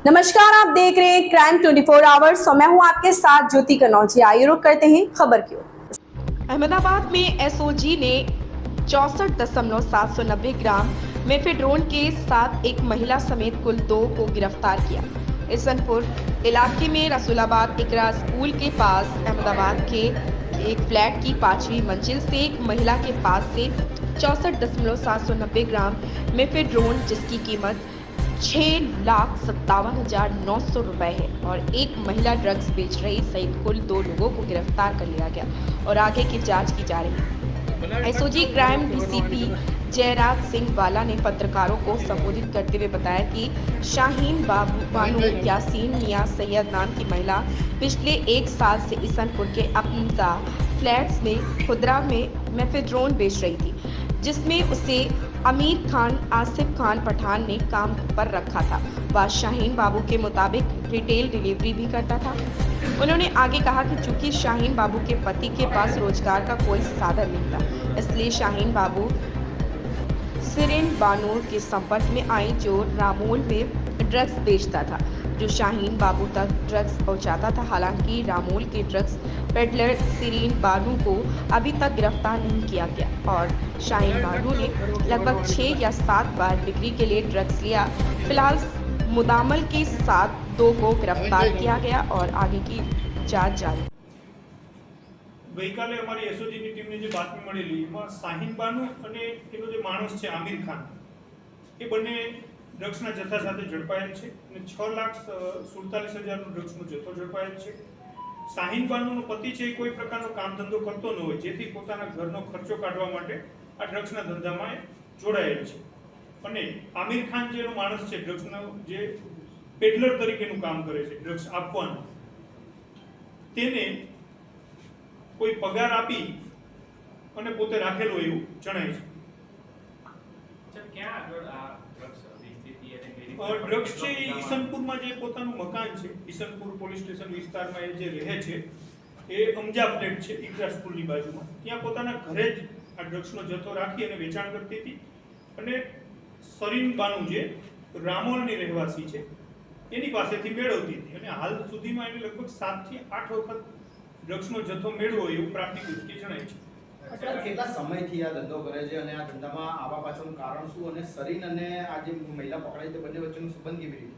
नमस्कार, आप देख रहे हैं क्राइम 24 आवर्स और मैं हूं आपके साथ ज्योति कनौजिया। आइए रुक करते हैं खबर की ओर। अहमदाबाद में एसओजी ने 64.790 ग्राम मेफेड्रोन के साथ एक महिला समेत कुल 2 को गिरफ्तार किया। इसनपुर इलाके में रसूलाबाद इकरा स्कूल के पास अहमदाबाद के एक फ्लैट की 5वीं मंजिल से एक महिला के पास से 64.790 ग्राम मेफेड्रोन जिसकी कीमत 6,57,900 रुपए है और एक महिला ड्रग्स बेच रही सहित कुल 2 लोगों को गिरफ्तार कर लिया गया और आगे की जांच की जा रही है। SOG crime DCP Jayraj Singh Vala ने पत्रकारों को संबोधित करते हुए बताया कि शाहीन बानू यासीन मियां सैयद नाम की महिला पिछले 1 साल से इसनपुर के अपना फ्लैट्स में खुदरा में मेफेड्रोन बेच रही थी, जिसमें उसे आमिर खान आसिफ खान पठान ने काम पर रखा था। वह शाहीन बाबू के मुताबिक रिटेल डिलीवरी भी करता था। उन्होंने आगे कहा कि चूंकि शाहीन बाबू के पति के पास रोजगार का कोई साधन नहीं था, इसलिए शाहीन बाबू सिरिन बानूर के संपर्क में आई जो रामोल में ड्रग्स बेचता था, जो शाहीन बाबू तक ड्रग्स पहुंचाता था। हालांकि रामोल के ड्रग्स पेडलर सिरीन बानू को अभी तक गिरफ्तार नहीं किया गया और शाहीन बानू ने लगभग 6 या 7 बार बिक्री के लिए ड्रग्स लिया। फिलहाल मुदामल के साथ 2 को गिरफ्तार किया गया और आगे की जांच जारी। ગઈકાલે અમારી એસઓજીની ટીમને જે બાતમી મળેલી એમાં શાહીન બાનુ અને એનો જે માણસ છે આમિર ખાન એ બંને ડ્રગ્સના જથ્થા સાથે ઝડપાયેલ છે અને 6,47,000નો ડ્રગ્સનો જથ્થો ઝડપાયેલ છે। શાહીન બાનુનો પતિ છે એ કોઈ પ્રકારનો કામ ધંધો કરતો ન હોય, જેથી પોતાના ઘરનો ખર્ચો કાઢવા માટે આ ડ્રગ્સના ધંધામાં જોડાયેલ છે અને આમિર ખાન જે એનો માણસ છે ડ્રગ્સનો જે પેડલર તરીકેનું કામ કરે છે ડ્રગ્સ આપવાનું, તેને કોઈ પગાર આપી અને પોતે રાખેલો એવું જણાય છે। ડ્રગ્સ છે એ ઈસનપુરમાં જે પોતાનું મકાન છે, ઈસનપુર પોલીસ સ્ટેશન વિસ્તારમાં એ જે રહે છે એ અમજા ફ્લેટ છે ઇકરા સ્કૂલની બાજુમાં, ત્યાં પોતાના ઘરે જ આ ડ્રગ્સનો જથ્થો રાખી અને વેચાણ કરતી હતી અને સરીન બાનુ જે રામોલની રહેવાસી છે એની પાસેથી મેળવતી હતી અને હાલ સુધીમાં એને લગભગ 7 થી 8 વખત ડ્રગ્સનો જથ્થો મેળવો એવું પ્રાપ્તિ દૃષ્ટિએ જણાય છે। કેટલા સમયથી આ ધંધો કરે છે અને આ ધંધામાં આવા પાછળનું કારણ શું અને સરીન અને આ જે મહિલા પકડાઈ તે બંને વચ્ચેનો સંબંધ કેવી રીતે?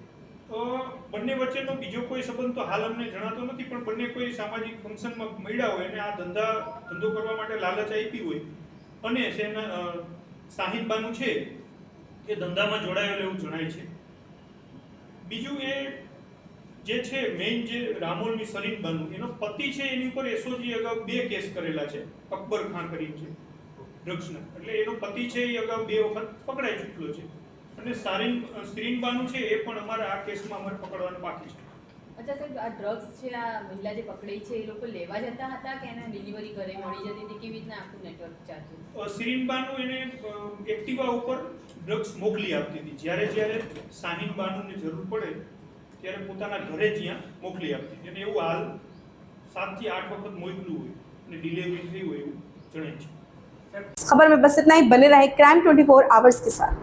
બંને વચ્ચેનો બીજો કોઈ સંબંધ તો હાલ અમને જણાતો નથી, પણ બંને કોઈ સામાજિક ફંક્શનમાં મળ્યા હોય અને આ ધંધો કરવા માટે લાલચ આપી હોય અને શાહીન બાનુ છે એ ધંધામાં જોડાયેલો એવું જણાય છે। બીજું એ જે છે મેઇન જે રામોલની સરીન બાનુ એનો પતિ છે એની ઉપર એસઓજી અગાઉ 2 કેસ કરેલા છે, અકબર ખાન કરીને છે ડ્રગ્સના, એટલે એનો પતિ છે એ અગાઉ 2 વખત પકડાઈ ચૂક્યો છે અને સરીન બાનુ છે એ પણ અમારા આ કેસમાં અમારે પકડવાનું બાકી છે। अच्छा साहब, आ ड्रग्स છે આ મહિલા જે પકડાઈ છે એ લોકો લેવા જતા હતા કે એને ડિલિવરી કરે મળી જતી હતી, કેવી રીતના આખું નેટવર્ક ચાલતું? સરીન બાનુ એને એક્ટિવા ઉપર ડ્રગ્સ મોકલી આપતી હતી, જ્યારે શાહીન બાનુને જરૂર પડે ત્યારે પોતાના ઘરે જ્યાં મોકલી આપતી હતી અને એવું હાલ 7 થી 8 વખત મોકલું હોય અને ડિલિવરી થઈ હોય એવું જણાય છે। खबर में बस इतना ही। बने रहे क्राइम 24 आवर्स के साथ।